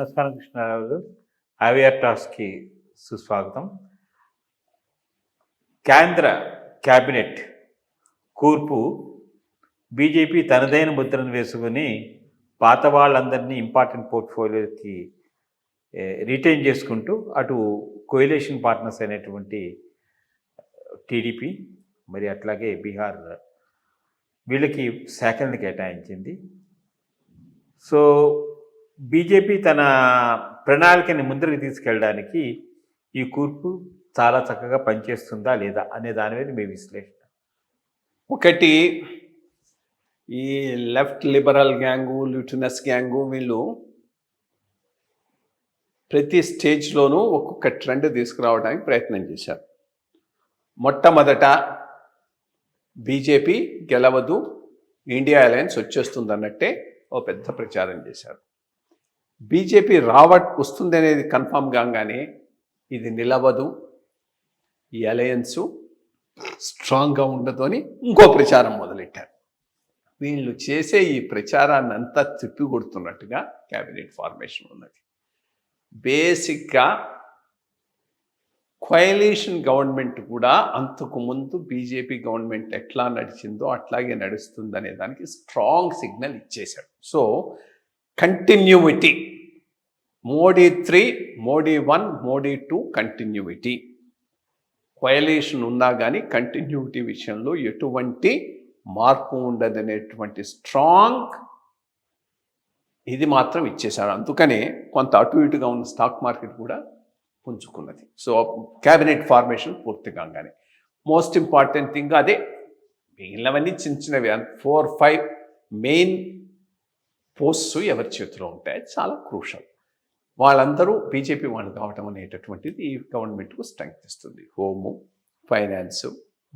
నమస్కారం కృష్ణారావు గారు. అవేర్ టాస్క్కి సుస్వాగతం. కేంద్ర క్యాబినెట్ కూర్పు బీజేపీ తనదైన ముద్రను వేసుకుని పాత వాళ్ళందరినీ ఇంపార్టెంట్ పోర్ట్ఫోలియోకి రిటైన్ చేసుకుంటూ అటు కోయిలేషన్ పార్ట్నర్స్ అయినటువంటి టీడీపీ మరి అట్లాగే బీహార్ వీళ్ళకి శాఖలను కేటాయించింది. సో బీజేపీ తన ప్రణాళికని ముందరికి తీసుకెళ్ళడానికి ఈ కూర్పు చాలా చక్కగా పనిచేస్తుందా లేదా అనే దాని మీద మీ విశ్లేషణ. ఒకటి, ఈ లెఫ్ట్ లిబరల్ గ్యాంగు, ల్యూటినస్ గ్యాంగు వీళ్ళు ప్రతి స్టేజ్లోనూ ఒక్కొక్క ట్రెండ్ తీసుకురావడానికి ప్రయత్నం చేశారు. మొట్టమొదట బీజేపీ గెలవదు, ఇండియా అలయన్స్ వచ్చేస్తుందన్నట్టే ఓ పెద్ద ప్రచారం చేశారు. బీజేపీ వస్తుంది అనేది కన్ఫామ్ కాగానే ఇది నిలవదు, ఈ అలయన్సు స్ట్రాంగ్గా ఉండదు అని ఇంకో ప్రచారం మొదలెట్టారు. వీళ్ళు చేసే ఈ ప్రచారాన్ని అంతా తిప్పికొడుతున్నట్టుగా క్యాబినెట్ ఫార్మేషన్ ఉన్నది. బేసిక్గా కోయలీషన్ గవర్నమెంట్ కూడా అంతకుముందు బీజేపీ గవర్నమెంట్ ఎట్లా నడిచిందో అట్లాగే నడుస్తుందనే దానికి స్ట్రాంగ్ సిగ్నల్ ఇచ్చేశాడు. So continuity, Modi 3, Modi 1, Modi 2 continuity. Coalition ఉన్నా కానీ కంటిన్యూటీ విషయంలో ఎటువంటి మార్పు ఉండదనేటువంటి స్ట్రాంగ్ ఇది మాత్రం ఇచ్చేశాడు. అందుకనే కొంత అటు ఇటుగా ఉన్న స్టాక్ మార్కెట్ కూడా పుంజుకున్నది. సో క్యాబినెట్ ఫార్మేషన్ పూర్తి కాగానే మోస్ట్ ఇంపార్టెంట్ థింగ్ అదే. మిగిలినవన్నీ చిన్న చిన్నవి 4-5 మెయిన్ పోస్ట్స్ ఎవరి చేతిలో ఉంటాయి, చాలా క్రూషల్. వాళ్ళందరూ బీజేపీ వాళ్ళు కావటం అనేటటువంటిది ఈ గవర్నమెంట్కు స్ట్రెంగ్త్ ఇస్తుంది. Home, finance,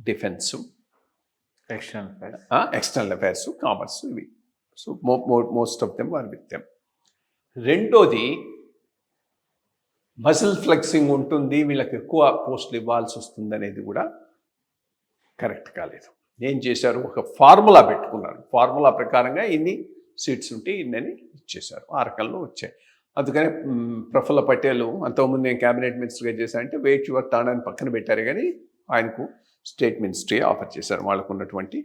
defence, external affairs, commerce, ఇవి. So most of them are with them. రెండోది, మజిల్ ఫ్లెక్సింగ్ ఉంటుంది, వీళ్ళకి ఎక్కువ పోస్టులు ఇవ్వాల్సి వస్తుంది అనేది కూడా కరెక్ట్ కాలేదు. ఏం చేశారు, ఒక ఫార్ములా పెట్టుకున్నారు. ఫార్ములా ప్రకారంగా ఇన్ని సీట్స్ ఉంటే ఇన్నని ఇచ్చేశారు. ఆ రకంలో వచ్చాయి. అందుకని ప్రఫుల్ల పటేల్ అంతకుముందు నేను క్యాబినెట్ మినిస్టర్గా చేశానంటే వెయిట్ యువర్ టర్న్ అని పక్కన పెట్టారు, కానీ ఆయనకు స్టేట్ మినిస్ట్రీ ఆఫర్ చేశారు వాళ్ళకు ఉన్నటువంటి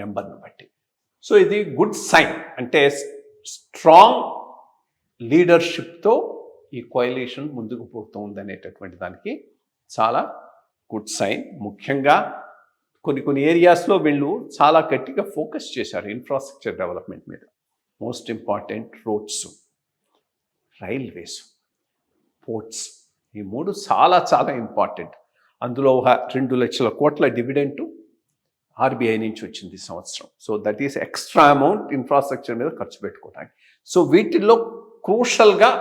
నెంబర్ను బట్టి. సో ఇది గుడ్ సైన్. అంటే స్ట్రాంగ్ లీడర్షిప్తో ఈ కోయలీషన్ ముందుకు పోతుంది అనేటటువంటి దానికి చాలా గుడ్ సైన్. ముఖ్యంగా కొన్ని ఏరియాస్లో వీళ్ళు చాలా గట్టిగా ఫోకస్ చేశారు ఇన్ఫ్రాస్ట్రక్చర్ డెవలప్మెంట్ మీద. Most important roads, railways, ports, ఈ మూడు చాలా చాలా ఇంపార్టెంట్. అందులో 2 లక్షల కోట్ల డివిడెంట్ ఆర్బీఐ నుంచి వచ్చింది ఈ సంవత్సరం. So that is extra amount infrastructure మీద ఖర్చు పెట్టుకోవడానికి. సో వీటిల్లో క్రూషల్గా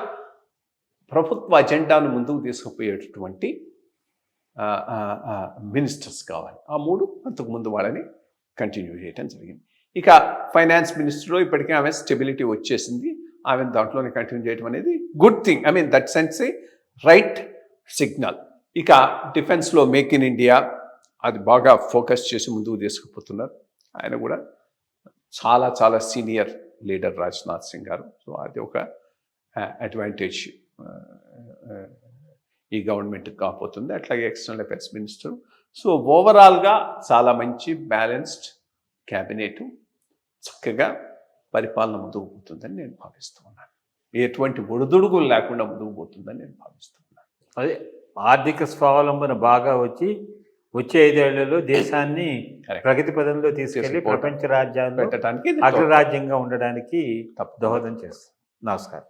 ప్రభుత్వ అజెండాను ముందుకు తీసుకుపోయేటటువంటి మినిస్టర్స్ కావాలి. ఆ 3 అంతకుముందు వాళ్ళని కంటిన్యూ చేయడం జరిగింది. ఇక ఫైనాన్స్ మినిస్టర్లో ఇప్పటికే ఆమె స్టెబిలిటీ వచ్చేసింది, ఆమె దాంట్లోనే కంటిన్యూ చేయడం అనేది good thing. I mean that sense A right signal. ఇక డిఫెన్స్లో మేక్ ఇన్ ఇండియా అది బాగా ఫోకస్ చేసి ముందుకు తీసుకుపోతున్నారు. ఆయన కూడా చాలా చాలా సీనియర్ లీడర్ రాజ్నాథ్ సింగ్ గారు. సో అది ఒక అడ్వాంటేజ్ ఈ గవర్నమెంట్కి కాకపోతుంది. అట్లాగే ఎక్స్టర్నల్ అఫైర్స్ మినిస్టర్. సో ఓవరాల్గా చాలా మంచి బ్యాలెన్స్డ్ క్యాబినెట్ చక్కగా పరిపాలన ముందుకు పోతుందని నేను భావిస్తున్నాను. ఎటువంటి ఒడిదుడుగులు లేకుండా ముందుకు పోతుందని నేను భావిస్తున్నాను. అదే ఆర్థిక స్వావలంబన బాగా వచ్చే 5 ఏళ్లలో దేశాన్ని ప్రగతి పదంలో తీసుకెళ్లి ప్రపంచ రాజ్యాల్లో పెట్టడానికి అగ్రరాజ్యంగా ఉండడానికి దోహదం చేస్తుంది. నమస్కారం.